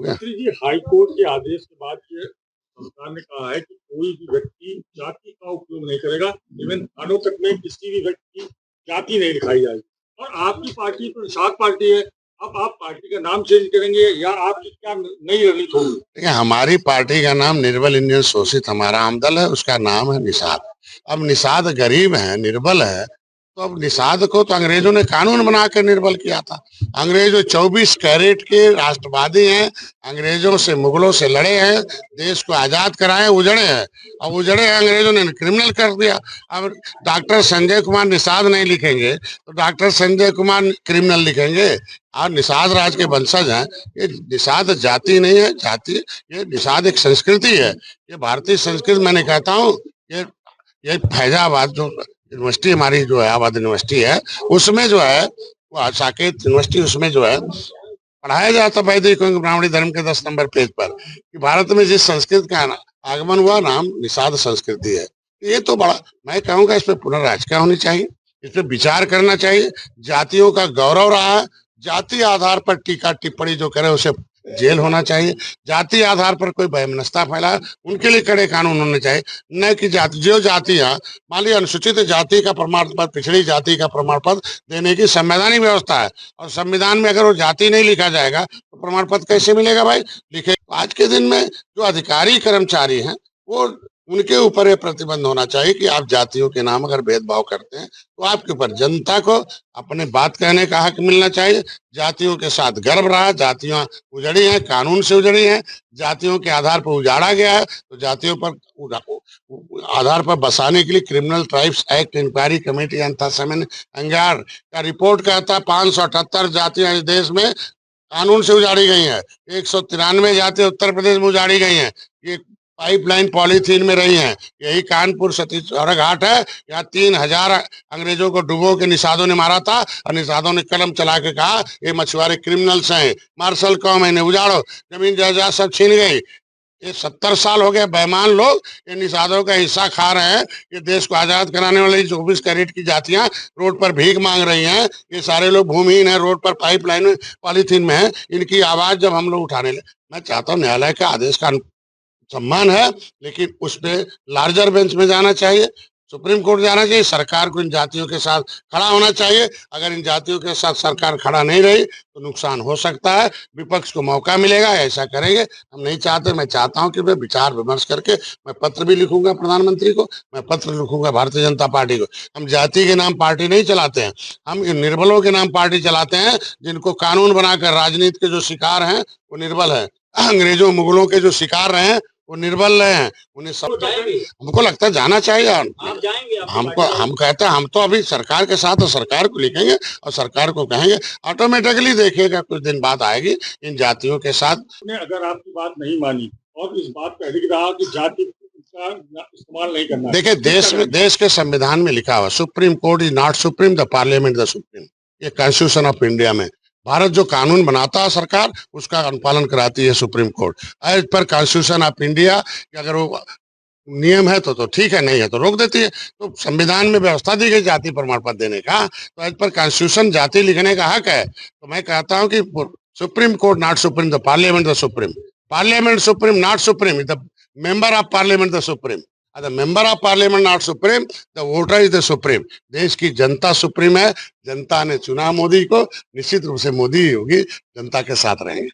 हो गया। मंत्री जी, हाई कोर्ट के आदेश के बाद ये सरकार ने कहा है कि कोई भी व्यक्ति जाति का उपयोग नहीं करेगा। इवन थानों तक में किसी भी व्यक्ति की जाति नहीं दिखाई जाएगी। और आपकी पार्टी तो निषाद पार्टी है। अब आप पार्टी का नाम चेंज करेंगे या आपकी क्या नई रणनीति होगी? देखिए, हमारी पार्टी का नाम निर्बल इंडियन शोषित हमारा आमदल है, उसका नाम है निषाद। अब निषाद गरीब है, निर्बल है, तो अब निषाद को तो अंग्रेजों ने कानून बना के निर्बल किया था। अंग्रेज 24 कैरेट के राष्ट्रवादी हैं, अंग्रेजों से मुगलों से लड़े हैं, देश को आजाद कराए, उजड़े हैं। अब उजड़े हैं, अंग्रेजों ने क्रिमिनल कर दिया। अब डॉक्टर संजय कुमार निषाद नहीं लिखेंगे तो डॉक्टर संजय कुमार क्रिमिनल लिखेंगे। और निषाद राज के वंशज हैं। ये निषाद जाति नहीं है, जाति ये निषाद एक संस्कृति है। ये भारतीय संस्कृति, मैंने कहता हूँ ये फैजाबाद जो यूनिवर्सिटी हमारी जो है, आबाद यूनिवर्सिटी है, उसमें जो है वो साकेत यूनिवर्सिटी, उसमें जो है पढ़ाया जाता वैदिक ब्राह्मणी धर्म के 10 नंबर पेज पर कि भारत में जिस संस्कृत का आगमन हुआ नाम निषाद संस्कृति है। ये तो बड़ा, मैं कहूँगा इस पर पुनर्रचना होनी चाहिए, इस पर विचार करना चाहिए। जातियों का गौरव रहा है, जाति आधार पर टीका टिप्पणी जो करे उसे जेल होना चाहिए। जाति आधार पर कोई वैमनस्यता फैला उनके लिए कड़े कानून होने चाहिए। न कि जो जातियां मान लीजिए अनुसूचित जाति का प्रमाण पत्र, पिछड़ी जाति का प्रमाण पत्र देने की संवैधानिक व्यवस्था है, और संविधान में अगर वो जाति नहीं लिखा जाएगा तो प्रमाण पत्र कैसे मिलेगा भाई? लिखे। आज के दिन में जो अधिकारी कर्मचारी हैं वो उनके ऊपर ये प्रतिबंध होना चाहिए कि आप जातियों के नाम अगर भेदभाव करते हैं तो आपके ऊपर जनता को अपने बात कहने का हक मिलना चाहिए। जातियों के साथ गर्व रहा, जातियां उजड़ी हैं, कानून से उजड़ी हैं, जातियों के आधार पर उजाड़ा गया है, तो जातियों पर आधार पर बसाने के लिए criminal tribes act inquiry committee अंतःसमन अंगार का रिपोर्ट कहता है 578 जातियां इस देश में कानून से उजाड़ी गई हैं। 193 जाति उत्तर प्रदेश में उजाड़ी गई हैं। ये पाइपलाइन पॉलीथीन में रही हैं। यही कानपुर सतीश चौरा घाट है, यहाँ 3000 अंग्रेजों को डुबो के निषादों ने मारा था, और निषादों ने कलम चला के कहा ये मछुआरे क्रिमिनल्स हैं, मार्शल कौम है, इन्हें उजाड़ो, जमीन जायदाद सब छीन गई। ये 70 साल हो गए बेईमान लोग ये निषादों का हिस्सा खा रहे हैं। ये देश को आजाद कराने वाली 24 कैरेट की जातियां रोड पर भीख मांग रही हैं। ये सारे लोग भूमिहीन हैं, रोड पर पाइपलाइन में पॉलीथीन में है। इनकी आवाज जब हम लोग उठाने लगे, मैं चाहता हूँ न्यायालय का आदेश का सम्मान है, लेकिन उस पर लार्जर बेंच में जाना चाहिए, सुप्रीम कोर्ट जाना चाहिए। सरकार को इन जातियों के साथ खड़ा होना चाहिए। अगर इन जातियों के साथ सरकार खड़ा नहीं रही तो नुकसान हो सकता है, विपक्ष को मौका मिलेगा, ऐसा करेंगे हम नहीं चाहते। मैं चाहता हूं कि वे विचार विमर्श करके, मैं पत्र भी लिखूंगा प्रधानमंत्री को, मैं पत्र लिखूंगा भारतीय जनता पार्टी को। हम जाति के नाम पार्टी नहीं चलाते हैं, हम इन निर्बलों के नाम पार्टी चलाते हैं, जिनको कानून बनाकर राजनीति के जो शिकार हैं वो निर्बल है, अंग्रेजों मुगलों के जो शिकार रहे हैं वो निर्बल रहे हैं। उन्हें सब हमको लगता है जाना चाहिए। आप जाएंगे? हम कहते हैं हम तो अभी सरकार के साथ, सरकार को लिखेंगे और सरकार को कहेंगे, ऑटोमेटिकली देखिएगा कुछ दिन बाद आएगी इन जातियों के साथ। अगर आपकी बात नहीं मानी और इस बात पर अधिक रहा कि जाति का इस्तेमाल नहीं करना, देखिए देश के संविधान में लिखा हुआ supreme court is not supreme, the parliament the supreme. ये कॉन्स्टिट्यूशन ऑफ इंडिया में भारत जो कानून बनाता है सरकार उसका अनुपालन कराती है Supreme Court. As per constitution of India अगर वो नियम है तो ठीक है, नहीं है तो रोक देती है। तो संविधान में व्यवस्था दी गई जाति प्रमाण पत्र देने का, तो एज पर कॉन्स्टिट्यूशन जाति लिखने का हक है। तो मैं कहता हूं कि supreme court not supreme, the parliament the supreme, parliament supreme not supreme, the member of parliament the supreme, the member of parliament not supreme, the voter is the supreme. देश की जनता सुप्रीम है। जनता ने चुना मोदी को, निश्चित रूप से मोदी ही होगी, जनता के साथ रहेंगे।